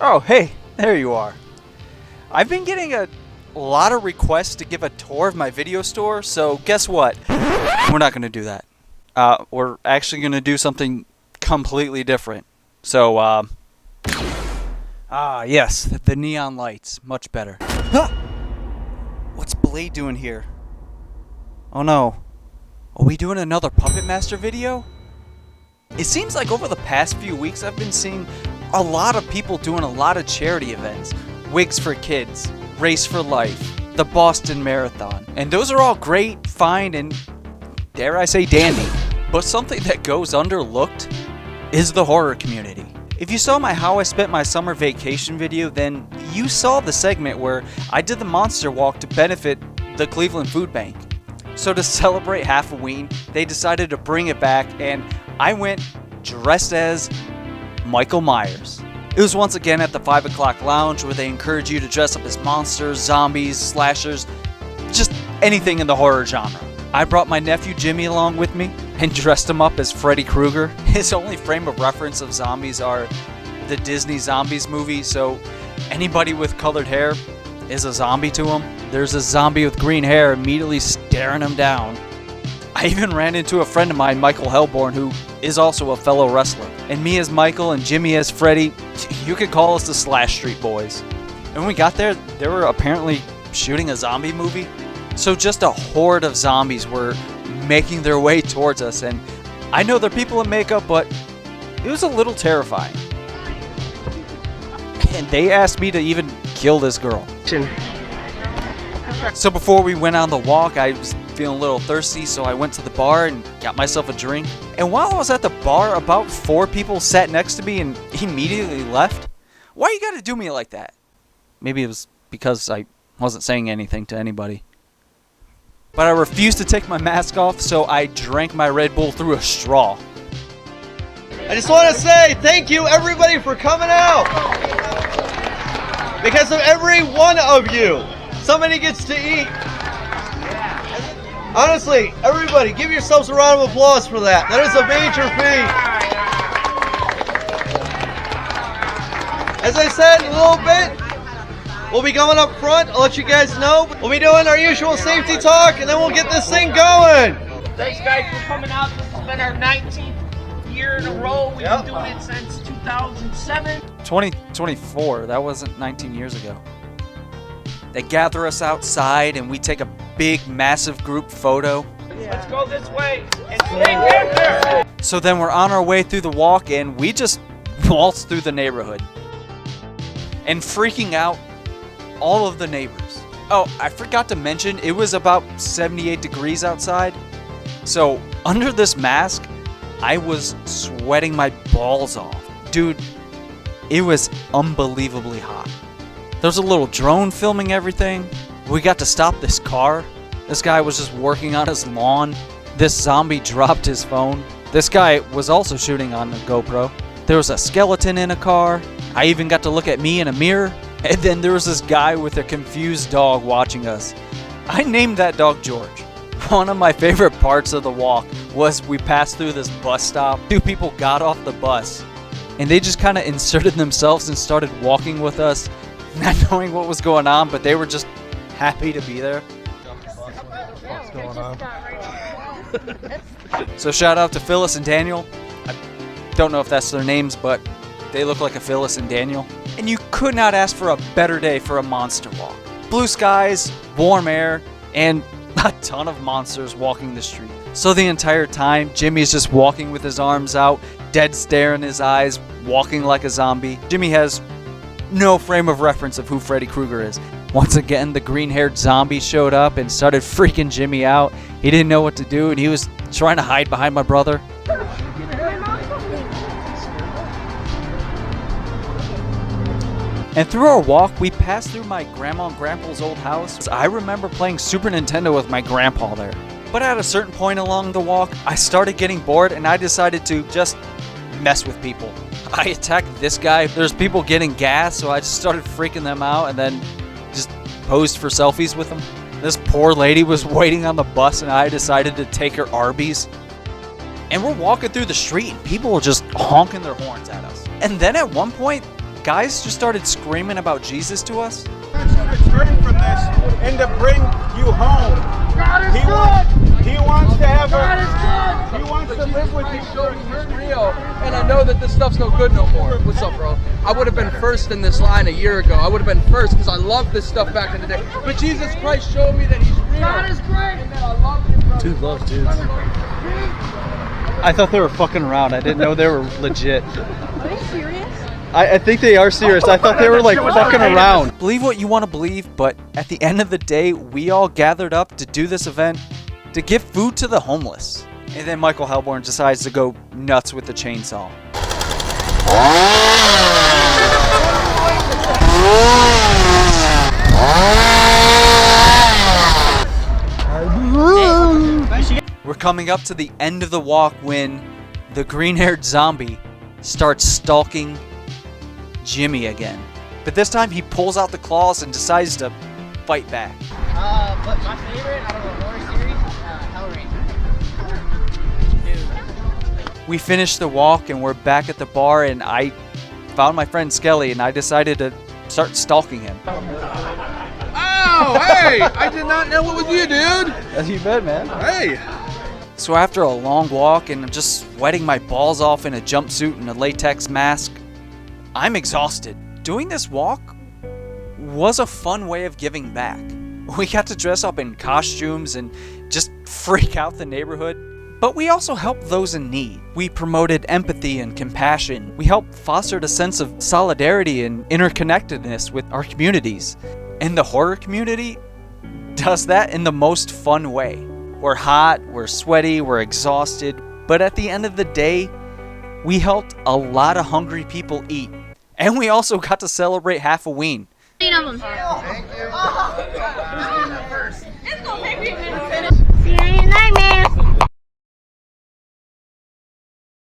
Oh, hey, there you are. I've been getting a lot of requests to give a tour of my video store, so guess what? We're not going to do that. We're actually going to do something completely different. So, yes, the neon lights. Much better. Huh! What's Blade doing here? Oh no. Are we doing another Puppet Master video? It seems like over the past few weeks I've been seeing a lot of people doing a lot of charity events. Wigs for Kids, Race for Life, the Boston Marathon. And those are all great, fine, and dare I say dandy. But something that goes underlooked is the horror community. If you saw my How I Spent My Summer Vacation video, then you saw the segment where I did the Monster Walk to benefit the Cleveland Food Bank. So to celebrate Halloween, they decided to bring it back, and I went dressed as Michael Myers. It was once again at the 5 o'clock lounge where they encourage you to dress up as monsters, zombies, slashers, just anything in the horror genre. I brought my nephew Jimmy along with me and dressed him up as Freddy Krueger. His only frame of reference of zombies are the Disney Zombies movie, so anybody with colored hair is a zombie to him. There's a zombie with green hair immediately staring him down. I even ran into a friend of mine, Michael Hellborn, who is also a fellow wrestler. And me as Michael and Jimmy as Freddy, you could call us the Slash Street Boys. And when we got there, they were apparently shooting a zombie movie. So just a horde of zombies were making their way towards us. And I know they're people in makeup, but it was a little terrifying. And they asked me to even kill this girl. So before we went on the walk, I was feeling a little thirsty, so I went to the bar and got myself a drink. And while I was at the bar, about 4 people sat next to me and immediately left. Why you gotta do me like that? Maybe it was because I wasn't saying anything to anybody. But I refused to take my mask off, so I drank my Red Bull through a straw. I just want to say thank you everybody for coming out. Because of every one of you, somebody gets to eat. Honestly, everybody, give yourselves a round of applause for that. That is a major feat. As I said, in a little bit, we'll be going up front. I'll let you guys know. We'll be doing our usual safety talk, and then we'll get this thing going. Thanks, guys, for coming out. This has been our 19th year in a row. We've been doing it since 2007. 2024, that wasn't 19 years ago. They gather us outside and we take a big, massive group photo. Let's go this way and stay there. So then we're on our way through the walk and we just waltz through the neighborhood. And freaking out all of the neighbors. Oh, I forgot to mention, it was about 78 degrees outside. So under this mask, I was sweating my balls off. Dude, it was unbelievably hot. There was a little drone filming everything. We got to stop this car. This guy was just working on his lawn. This zombie dropped his phone. This guy was also shooting on the GoPro. There was a skeleton in a car. I even got to look at me in a mirror. And then there was this guy with a confused dog watching us. I named that dog George. One of my favorite parts of the walk was we passed through this bus stop. 2 people got off the bus and they just kind of inserted themselves and started walking with us, not knowing what was going on, but they were just happy to be there. What's going on? So shout out to Phyllis and Daniel. I don't know if that's their names, but they look like a Phyllis and Daniel. And you could not ask for a better day for a monster walk. Blue skies, warm air, and a ton of monsters walking the street. So the entire time, Jimmy's just walking with his arms out, dead stare in his eyes, walking like a zombie. Jimmy has no frame of reference of who Freddy Krueger is. Once again, the green-haired zombie showed up and started freaking Jimmy out. He didn't know what to do, and he was trying to hide behind my brother. And through our walk, we passed through my grandma and grandpa's old house. I remember playing Super Nintendo with my grandpa there. But at a certain point along the walk, I started getting bored and I decided to just mess with people. I attacked this guy. There's people getting gas, so I just started freaking them out and then just posed for selfies with them. This poor lady was waiting on the bus and I decided to take her Arby's. And we're walking through the street and people were just honking their horns at us. And then at one point, guys just started screaming about Jesus to us. Return from this and to bring you home. God is good. He wants to have God is good. He wants to live with you. Show me he's real, and I know that this stuff's no good no more. What's up, bro? I would have been first in this line a year ago. I would have been first because I loved this stuff back in the day. But Jesus Christ showed me that he's real. God is great. And that I love him, bro. Dude loves dudes. I thought they were fucking around. I didn't know they were legit. Are you serious? I think they are serious. I thought they were like fucking around. Believe what you want to believe, but at the end of the day, we all gathered up to do this event to give food to the homeless. And then Michael Helborn decides to go nuts with the chainsaw. We're coming up to the end of the walk when the green-haired zombie starts stalking Jimmy again. But this time he pulls out the claws and decides to fight back. But my favorite out of the horror series, Hellraiser. We finished the walk and we're back at the bar, and I found my friend Skelly and I decided to start stalking him. Oh, hey! I did not know it was you, dude. As you bet, man. Hey. So after a long walk and I'm just sweating my balls off in a jumpsuit and a latex mask, I'm exhausted. Doing this walk was a fun way of giving back. We got to dress up in costumes and just freak out the neighborhood. But we also helped those in need. We promoted empathy and compassion. We helped foster a sense of solidarity and interconnectedness with our communities. And the horror community does that in the most fun way. We're hot, we're sweaty, we're exhausted, but at the end of the day, we helped a lot of hungry people eat. And we also got to celebrate Halloween. Of them. Thank you. It's gonna take me a minute to finish.